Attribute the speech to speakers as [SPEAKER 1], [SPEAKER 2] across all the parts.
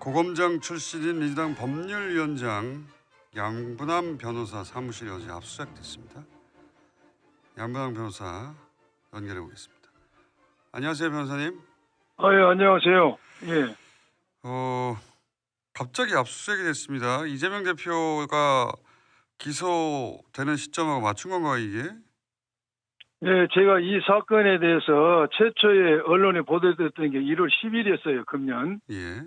[SPEAKER 1] 고검장 출신인 민주당 법률위원장 양분남 변호사 사무실이 어제 압수수색됐습니다. 양분남 변호사 연결해 보겠습니다. 안녕하세요, 변호사님.
[SPEAKER 2] 예, 안녕하세요. 예.
[SPEAKER 1] 갑자기 압수수색이 됐습니다. 이재명 대표가 기소되는 시점하고 맞춘 건가요, 이게?
[SPEAKER 2] 예, 제가 이 사건에 대해서 최초에 언론에 보도됐던 게 1월 10일이었어요, 금년.
[SPEAKER 1] 예.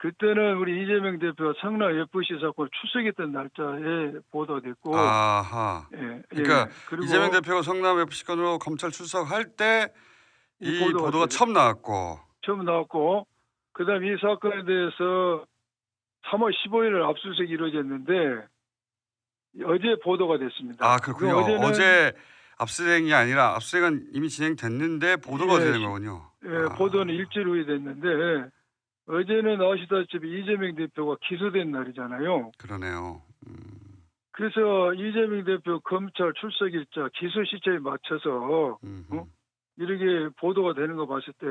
[SPEAKER 2] 그때는 우리 이재명 대표 성남 FC 사건 출석했던 날짜에 보도됐고.
[SPEAKER 1] 아하.
[SPEAKER 2] 예,
[SPEAKER 1] 그러니까
[SPEAKER 2] 예. 그리고
[SPEAKER 1] 이재명 대표가 성남 FC 건으로 검찰 출석할 때 이 보도가
[SPEAKER 2] 됐어요.
[SPEAKER 1] 처음 나왔고.
[SPEAKER 2] 처음 나왔고, 그 다음 이 사건에 대해서 3월 15일 압수수색이 이루어졌는데, 어제 보도가 됐습니다.
[SPEAKER 1] 아, 그렇군요.
[SPEAKER 2] 어제는
[SPEAKER 1] 어제 압수수색이 아니라 압수수색은 이미 진행됐는데 보도가 어제 된 거군요.
[SPEAKER 2] 예, 보도는 일주일 후에 됐는데, 어제는 아시다시피 이재명 대표가 기소된 날이잖아요.
[SPEAKER 1] 그러네요.
[SPEAKER 2] 그래서 이재명 대표 검찰 출석일자 기소 시점에 맞춰서 이렇게 보도가 되는 거 봤을 때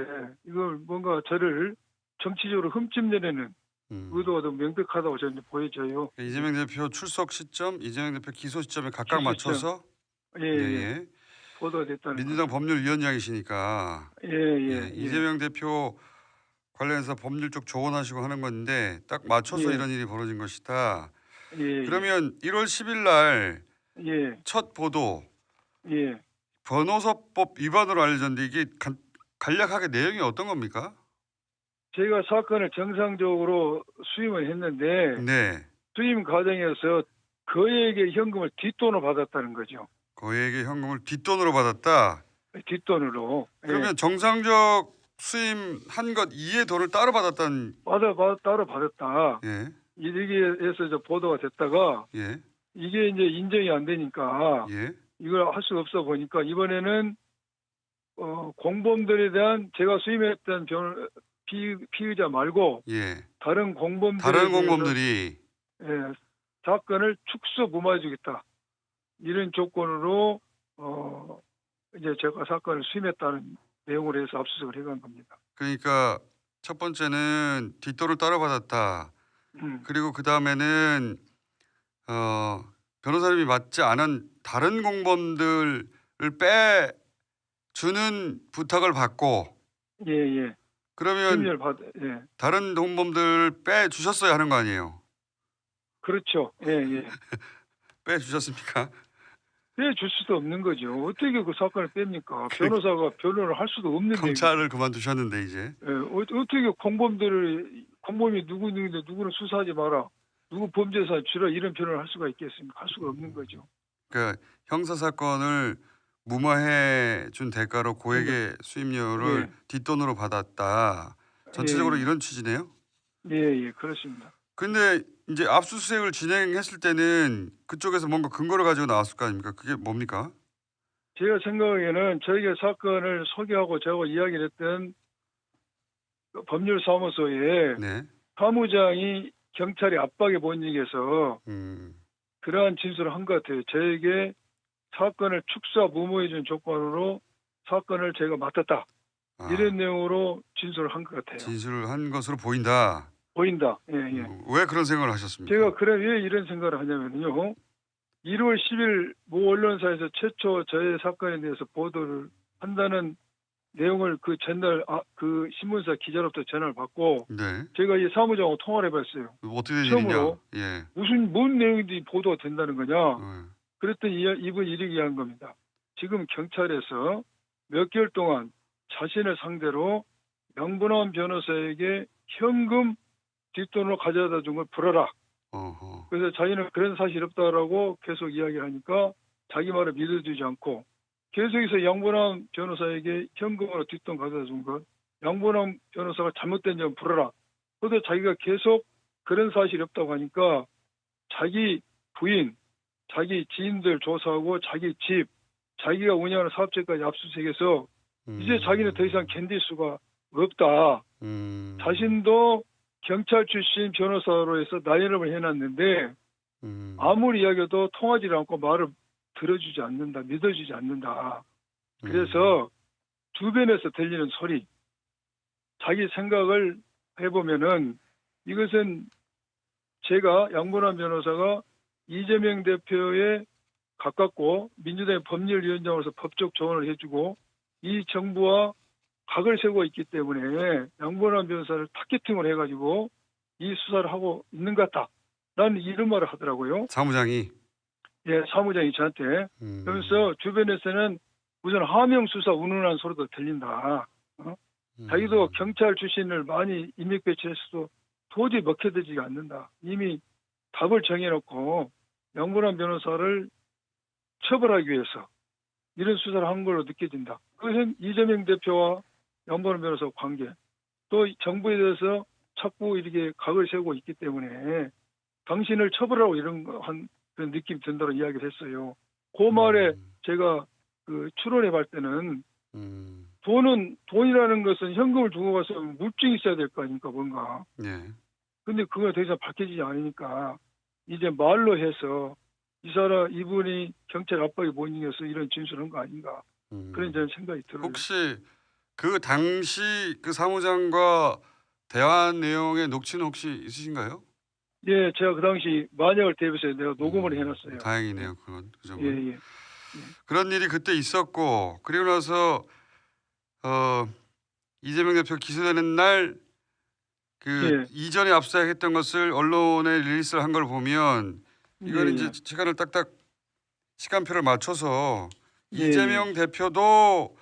[SPEAKER 2] 이걸 뭔가 저를 정치적으로 흠집내려는 의도가 더 명백하다고 저는 보여져요.
[SPEAKER 1] 이재명 대표 출석 시점, 이재명 대표 기소 시점에 각각
[SPEAKER 2] 기소
[SPEAKER 1] 맞춰서
[SPEAKER 2] 예. 보도가 됐다는
[SPEAKER 1] 민주당 법률위원장이시니까 이재명 대표 관련해서 법률 쪽 조언하시고 하는 건데 딱 맞춰서 이런 일이 벌어진 것이다. 그러면 1월 10일 날 첫 보도 변호사법 위반으로 알려졌는데 이게 간략하게 내용이 어떤 겁니까?
[SPEAKER 2] 제가 사건을 정상적으로 수임을 했는데 수임 과정에서 그에게 현금을 뒷돈으로 받았다는 거죠.
[SPEAKER 1] 그에게 현금을 뒷돈으로 받았다?
[SPEAKER 2] 뒷돈으로.
[SPEAKER 1] 그러면 정상적 수임한 것 이외의 돈을 따로 받았다는?
[SPEAKER 2] 따로 받았다. 이렇게 해서 이제 보도가 됐다가 이게 이제 인정이 안 되니까 이걸 할 수가 없어 보니까 이번에는 공범들에 대한 제가 수임했던 피의자 말고 다른 공범들이 사건을 축소 무마해주겠다 이런 조건으로 이제 제가 사건을 수임했다는 내용으로 해서 압수수색을 해간 겁니다.
[SPEAKER 1] 그러니까 첫 번째는 뒷돈을 따로 받았다. 그리고 그 다음에는 변호사님이 맞지 않은 다른 공범들을 빼주는 부탁을 받고 그러면 다른 공범들 빼주셨어야 하는 거 아니에요?
[SPEAKER 2] 그렇죠.
[SPEAKER 1] 빼주셨습니까?
[SPEAKER 2] 빼줄 수도 없는 거죠. 어떻게 그 사건을 뺍니까? 변호사가 변론을 할 수도 없는
[SPEAKER 1] 검찰을 그만두셨는데 이제.
[SPEAKER 2] 어떻게 공범이 누구인데 누구는 수사하지 마라. 누구 범죄사 주라 이런 표현을 할 수가 있겠습니까? 할 수가 없는 거죠.
[SPEAKER 1] 그러니까 형사 사건을 무마해 준 대가로 고액의 수임료를 뒷돈으로 받았다. 전체적으로 이런 취지네요.
[SPEAKER 2] 그렇습니다.
[SPEAKER 1] 근데 이제 압수수색을 진행했을 때는 그쪽에서 뭔가 근거를 가지고 나왔을 거 아닙니까? 그게 뭡니까?
[SPEAKER 2] 제가 생각에는 저희가 사건을 소개하고 저하고 이야기를 했던 법률사무소에 사무장이 경찰이 압박에 못 이겨서 그러한 진술을 한 것 같아요. 저에게 사건을 축소 무모해 준 조건으로 사건을 제가 맡았다. 이런 내용으로 진술을 한 것 같아요.
[SPEAKER 1] 진술을 한 것으로 보인다.
[SPEAKER 2] 왜
[SPEAKER 1] 그런 생각을 하셨습니까?
[SPEAKER 2] 제가 왜 이런 생각을 하냐면요. 1월 10일 모 언론사에서 최초 저의 사건에 대해서 보도를 한다는 내용을 그 전날 그 신문사 기자로부터 전화를 받고 제가 이 사무장하고 통화를 해봤어요.
[SPEAKER 1] 어떻게 된
[SPEAKER 2] 처음으로
[SPEAKER 1] 일이냐?
[SPEAKER 2] 뭔 내용이 보도가 된다는 거냐? 그랬더니 이분 이렇게 얘기한 겁니다. 지금 경찰에서 몇 개월 동안 자신을 상대로 양분남 변호사에게 현금 뒷돈으로 가져다 준 걸 풀어라. 그래서 자기는 그런 사실이 없다라고 계속 이야기를 하니까 자기 말을 믿어주지 않고 계속해서 양분남 변호사에게 현금으로 뒷돈 가져다 준 것, 양분남 변호사가 잘못된 점 풀어라. 그런데 자기가 계속 그런 사실이 없다고 하니까 자기 부인, 자기 지인들 조사하고 자기 집, 자기가 운영하는 사업체까지 압수수색해서 이제 자기는 더 이상 견딜 수가 없다. 자신도 경찰 출신 변호사로 해서 나열을 해놨는데 아무리 이야기해도 통하지 않고 말을 들어주지 않는다. 믿어주지 않는다. 그래서 주변에서 들리는 소리 자기 생각을 해보면은 이것은 제가 양분환 변호사가 이재명 대표에 가깝고 민주당의 법률위원장으로서 법적 조언을 해주고 이 정부와 각을 세우고 있기 때문에 양분환 변호사를 타겟팅을 해가지고 이 수사를 하고 있는 것 같다라는 이런 말을 하더라고요.
[SPEAKER 1] 사무장이.
[SPEAKER 2] 예, 사무장이 저한테. 그래서 주변에서는 무슨 하명 수사 운운한 소리도 들린다. 자기도 경찰 출신을 많이 임명 배치했어도 도저히 먹혀들지가 않는다. 이미 답을 정해놓고 양분환 변호사를 처벌하기 위해서 이런 수사를 한 걸로 느껴진다. 그것은 이재명 대표와 양분환 변호사 관계, 또 정부에 대해서 자꾸 이렇게 각을 세우고 있기 때문에 당신을 처벌하고 이런 한 그런 느낌 든다고 이야기를 했어요. 그 말에 제가 그 추론해 볼 때는 돈이라는 것은 현금을 주고 가서 물증이 있어야 될 거 아닙니까, 뭔가.
[SPEAKER 1] 예.
[SPEAKER 2] 근데 그거 더 이상 밝혀지지 않으니까 이제 말로 해서 이분이 경찰 압박에 못 이겨서 이런 진술한 거 아닌가. 그런 저는 생각이 들어요.
[SPEAKER 1] 혹시 그 당시 그 사무장과 대화한 내용의 녹취는 혹시 있으신가요?
[SPEAKER 2] 예, 제가 그 당시 만약을 대비해서 내가 녹음을 해놨어요.
[SPEAKER 1] 다행이네요, 그건. 그 점은.
[SPEAKER 2] 예, 예.
[SPEAKER 1] 그런 일이 그때 있었고, 그리고 나서 이재명 대표 기소되는 날 그 이전에 압수수색했던 것을 언론에 릴리스를 한 걸 보면 이거는 이제 시간을 딱딱 시간표를 맞춰서 이재명 대표도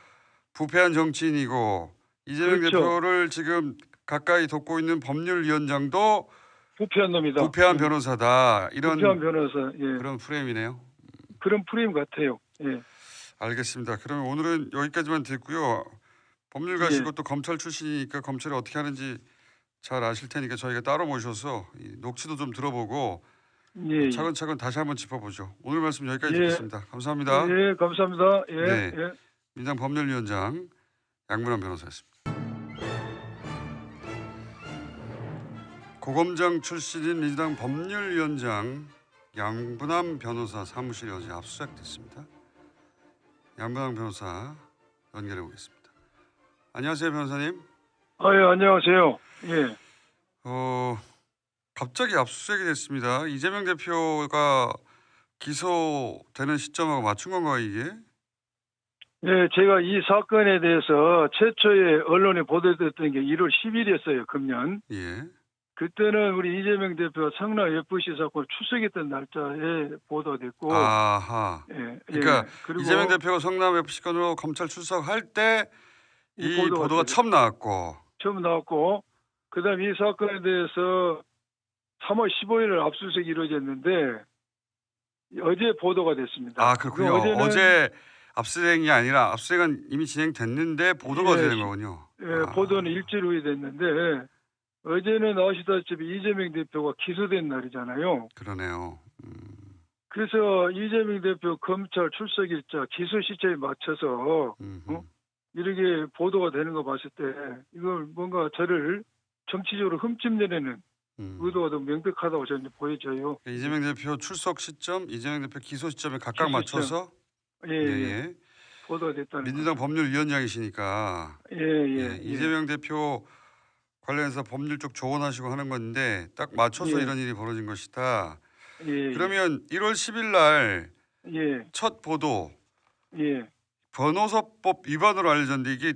[SPEAKER 1] 부패한 정치인이고 이재명
[SPEAKER 2] 그렇죠.
[SPEAKER 1] 대표를 지금 가까이 돕고 있는 법률위원장도
[SPEAKER 2] 부패한 놈이다.
[SPEAKER 1] 부패한 변호사다. 이런
[SPEAKER 2] 부패한 변호사. 예.
[SPEAKER 1] 그런 프레임이네요.
[SPEAKER 2] 그런 프레임 같아요. 예.
[SPEAKER 1] 알겠습니다. 그러면 오늘은 여기까지만 듣고요. 법률가시고 또 검찰 출신이니까 검찰이 어떻게 하는지 잘 아실 테니까 저희가 따로 모셔서 이 녹취도 좀 들어보고 차근차근 다시 한번 짚어보죠. 오늘 말씀 여기까지 듣겠습니다. 감사합니다.
[SPEAKER 2] 예, 감사합니다. 예,
[SPEAKER 1] 네.
[SPEAKER 2] 예.
[SPEAKER 1] 민주당 법률위원장 양분환 변호사였습니다. 고검장 출신인 민주당 법률위원장 양분환 변호사 사무실이 어제 압수수색됐습니다. 양분환 변호사 연결해 보겠습니다. 안녕하세요, 변호사님.
[SPEAKER 2] 예, 안녕하세요. 예.
[SPEAKER 1] 갑자기 압수수색이 됐습니다. 이재명 대표가 기소되는 시점하고 맞춘 건가요, 이게?
[SPEAKER 2] 예, 제가 이 사건에 대해서 최초에 언론에 보도됐던 게 1월 10일이었어요, 금년.
[SPEAKER 1] 예.
[SPEAKER 2] 그때는 우리 이재명 대표가 성남 FC 사건 출석했던 날짜에 보도됐고.
[SPEAKER 1] 아하.
[SPEAKER 2] 예,
[SPEAKER 1] 그러니까
[SPEAKER 2] 그리고
[SPEAKER 1] 이재명 대표가 성남 FC 건으로 검찰 출석할 때 이 보도가 처음 나왔고.
[SPEAKER 2] 그다음 이 사건에 대해서 3월 15일에 압수수색이 이루어졌는데 어제 보도가 됐습니다.
[SPEAKER 1] 아, 그렇군요. 어제 압수수색이 아니라 압수수색은 이미 진행됐는데 보도가 되는 거군요.
[SPEAKER 2] 예, 보도는 일주일 후에 됐는데 어제는 아시다시피 이재명 대표가 기소된 날이잖아요.
[SPEAKER 1] 그러네요.
[SPEAKER 2] 그래서 이재명 대표 검찰 출석일자 기소 시점에 맞춰서 이렇게 보도가 되는 거 봤을 때 이걸 뭔가 저를 정치적으로 흠집내려는 의도가 더 명백하다고 저는 보여져요.
[SPEAKER 1] 이재명 대표 출석 시점, 이재명 대표 기소 시점에 각각 맞춰서
[SPEAKER 2] 예. 보도가 됐다는
[SPEAKER 1] 민주당 법률위원장이시니까 이재명 대표 관련해서 법률적 조언하시고 하는 건데 딱 맞춰서 이런 일이 벌어진 것이다. 그러면 1월 10일 날 첫 보도 변호사법 위반으로 알려졌는데 이게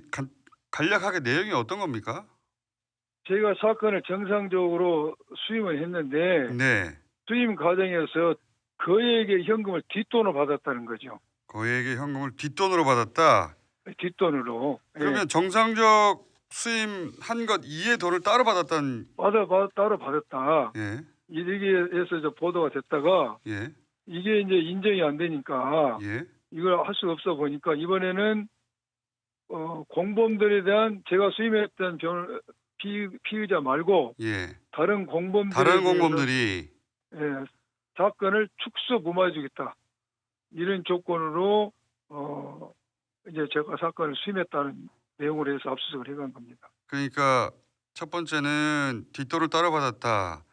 [SPEAKER 1] 간략하게 내용이 어떤 겁니까?
[SPEAKER 2] 제가 사건을 정상적으로 수임을 했는데 수임 과정에서 거액의 현금을 뒷돈으로 받았다는 거죠.
[SPEAKER 1] 거액의 현금을 뒷돈으로 받았다?
[SPEAKER 2] 뒷돈으로.
[SPEAKER 1] 그러면 정상적 수임한 것 이외의 돈을 따로 받았다는?
[SPEAKER 2] 따로 받았다. 이렇게 해서 이제 보도가 됐다가 이게 이제 인정이 안 되니까 이걸 할 수가 없어 보니까 이번에는 공범들에 대한 제가 수임했던 피의자 말고 다른 공범들이 사건을 축소 무마해주겠다 이런 조건으로 이제 제가 사건을 수임했다는 내용으로 해서 압수수색을 해간 겁니다.
[SPEAKER 1] 그러니까 첫 번째는 뒷돈을 따로 받았다.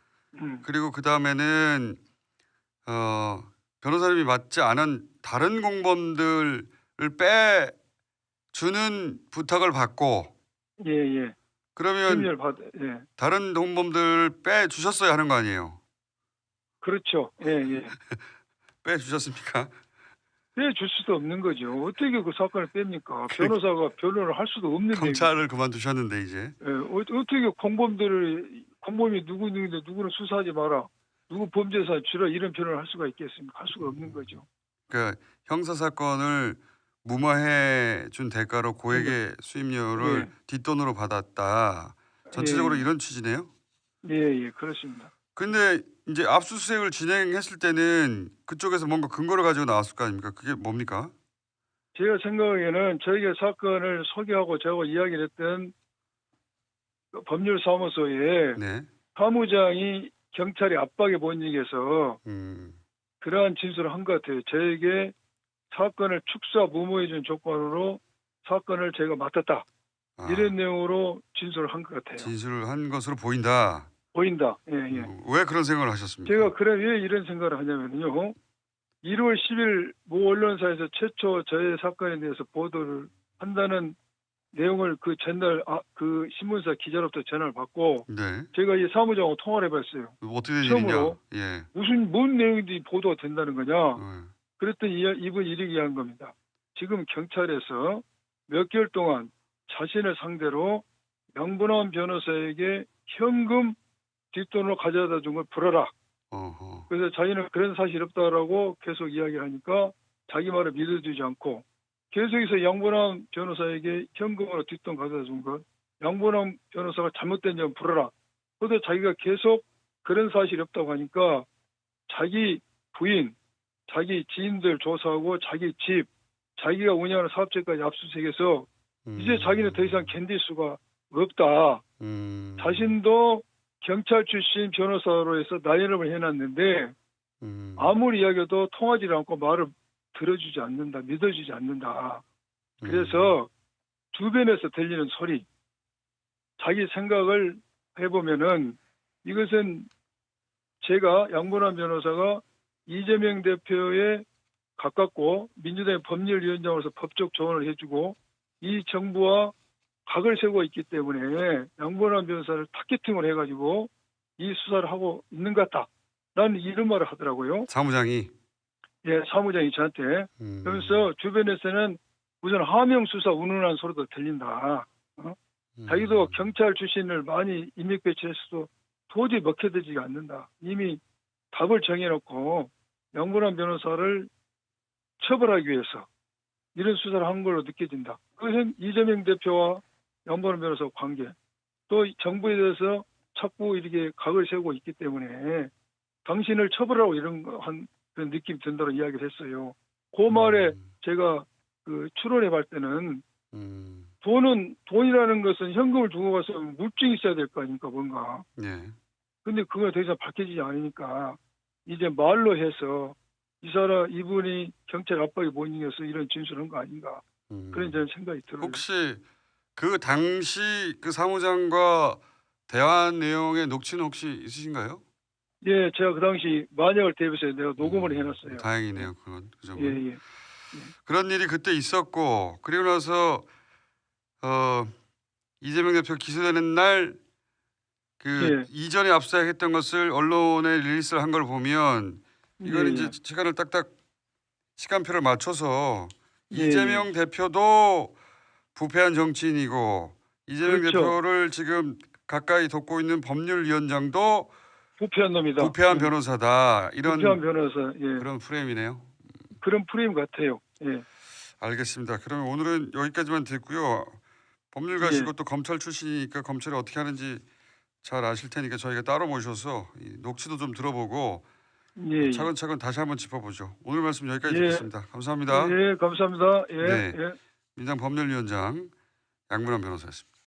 [SPEAKER 1] 그리고 그 다음에는 변호사님이 맞지 않은 다른 공범들을 빼주는 부탁을 받고 그러면
[SPEAKER 2] 심리를 예.
[SPEAKER 1] 다른 공범들 빼주셨어야 하는 거 아니에요?
[SPEAKER 2] 그렇죠. 예, 예.
[SPEAKER 1] 빼주셨습니까?
[SPEAKER 2] 빼줄 수도 없는 거죠. 어떻게 그 사건을 뺍니까? 변호사가 변론을 할 수도 없는 내용이죠.
[SPEAKER 1] 검찰을 그만두셨는데 이제.
[SPEAKER 2] 예, 어떻게 공범이 누구인데 누구는 수사하지 마라. 누구 범죄사 주라 이런 표현을 할 수가 있겠습니까? 할 수가 없는 거죠.
[SPEAKER 1] 그러니까 형사 사건을 무마해 준 대가로 고액의 수임료를
[SPEAKER 2] 예.
[SPEAKER 1] 뒷돈으로 받았다. 전체적으로
[SPEAKER 2] 예.
[SPEAKER 1] 이런 취지네요.
[SPEAKER 2] 예, 예, 그렇습니다.
[SPEAKER 1] 근데 이제 압수수색을 진행했을 때는 그쪽에서 뭔가 근거를 가지고 나왔을 거 아닙니까? 그게 뭡니까?
[SPEAKER 2] 제가 생각에는 저희가 사건을 소개하고 저하고 이야기를 했던 그 법률사무소에
[SPEAKER 1] 네.
[SPEAKER 2] 사무장이 경찰이 압박에 못 이겨서 그러한 진술을 한 것 같아요. 저에게 사건을 축사 무모해 준 조건으로 사건을 제가 맡았다. 이런 내용으로 진술을 한 것 같아요.
[SPEAKER 1] 진술을 한 것으로 보인다.
[SPEAKER 2] 보인다. 예, 예.
[SPEAKER 1] 왜 그런 생각을 하셨습니까?
[SPEAKER 2] 제가 왜 이런 생각을 하냐면요. 1월 10일 모 언론사에서 최초 저의 사건에 대해서 보도를 한다는 내용을 그 전날 그 신문사 기자로부터 전화를 받고
[SPEAKER 1] 네.
[SPEAKER 2] 제가 이 사무장하고 통화를 해봤어요.
[SPEAKER 1] 어떻게 된
[SPEAKER 2] 처음으로
[SPEAKER 1] 일이냐? 예.
[SPEAKER 2] 뭔 내용인지 보도가 된다는 거냐? 그랬더니 이분 이렇게 얘기한 겁니다. 지금 경찰에서 몇 개월 동안 자신을 상대로 명분한 변호사에게 현금 뒷돈으로 가져다 준 걸 풀어라. 그래서 자기는 그런 사실이 없다라고 계속 이야기를 하니까 자기 말을 믿어주지 않고 계속해서 양분남 변호사에게 현금으로 뒷돈 가져다 준 것, 양분남 변호사가 잘못된 점 풀어라. 그런데 자기가 계속 그런 사실이 없다고 하니까 자기 부인, 자기 지인들 조사하고 자기 집, 자기가 운영하는 사업체까지 압수수색해서 이제 자기는 더 이상 견딜 수가 없다. 자신도 경찰 출신 변호사로 해서 나열을 해놨는데 아무리 이야기해도 통하지 않고 말을 들어주지 않는다. 믿어주지 않는다. 그래서 주변에서 들리는 소리, 자기 생각을 해보면은 이것은 제가 양분한 변호사가 이재명 대표에 가깝고 민주당의 법률위원장으로서 법적 조언을 해주고 이 정부와 각을 세우고 있기 때문에 양분한 변호사를 타겟팅을 해가지고 이 수사를 하고 있는 것 같다. 라는 이런 말을 하더라고요.
[SPEAKER 1] 사무장이?
[SPEAKER 2] 예, 사무장이 저한테. 그러면서 주변에서는 무슨 하명 수사 운운하는 소리도 들린다. 자기도 경찰 출신을 많이 임명 배치했어도 도저히 먹혀들지가 않는다. 이미 답을 정해놓고 양분한 변호사를 처벌하기 위해서 이런 수사를 한 걸로 느껴진다. 그것은 이재명 대표와 양분한 변호사 관계, 또 정부에 대해서 자꾸 이렇게 각을 세우고 있기 때문에 당신을 처벌하고 이런 그런 느낌이 든다고 이야기를 했어요. 그 말에 제가 그 추론해 볼 때는 돈이라는 것은 현금을 주고 가서 물증이 있어야 될 거 아닙니까, 뭔가.
[SPEAKER 1] 네.
[SPEAKER 2] 근데 그거 더 이상 밝혀지지 않으니까 이제 말로 해서 이분이 경찰 압박에 못 이겨서 이런 진술을 한 거 아닌가. 그런 저는 생각이 들어요.
[SPEAKER 1] 혹시 그 당시 그 사무장과 대화한 내용의 녹취는 혹시 있으신가요?
[SPEAKER 2] 예, 제가 그 당시 만약을 대비해서 내가 녹음을 해놨어요.
[SPEAKER 1] 다행이네요, 그건. 그 점은.
[SPEAKER 2] 예, 예.
[SPEAKER 1] 그런 일이 그때 있었고 그리고 나서 이재명 대표 기소되는 날 그 이전에 압수수색했던 것을 언론에 릴리스를 한 걸 보면 이거는 이제 시간을 딱딱 시간표를 맞춰서 이재명 대표도 부패한 정치인이고 이재명 대표를 지금 가까이 돕고 있는 법률위원장도
[SPEAKER 2] 부패한 놈이다.
[SPEAKER 1] 부패한 변호사다. 이런
[SPEAKER 2] 부패한 변호사. 예.
[SPEAKER 1] 그런 프레임이네요.
[SPEAKER 2] 그런 프레임 같아요. 예.
[SPEAKER 1] 알겠습니다. 그러면 오늘은 여기까지만 듣고요. 법률가시고 또 검찰 출신이니까 검찰이 어떻게 하는지 잘 아실 테니까 저희가 따로 모셔서 이 녹취도 좀 들어보고 차근차근 다시 한번 짚어보죠. 오늘 말씀 여기까지 듣겠습니다. 감사합니다.
[SPEAKER 2] 예, 감사합니다. 예,
[SPEAKER 1] 네.
[SPEAKER 2] 예.
[SPEAKER 1] 민주당 법률위원장 양문환 변호사였습니다.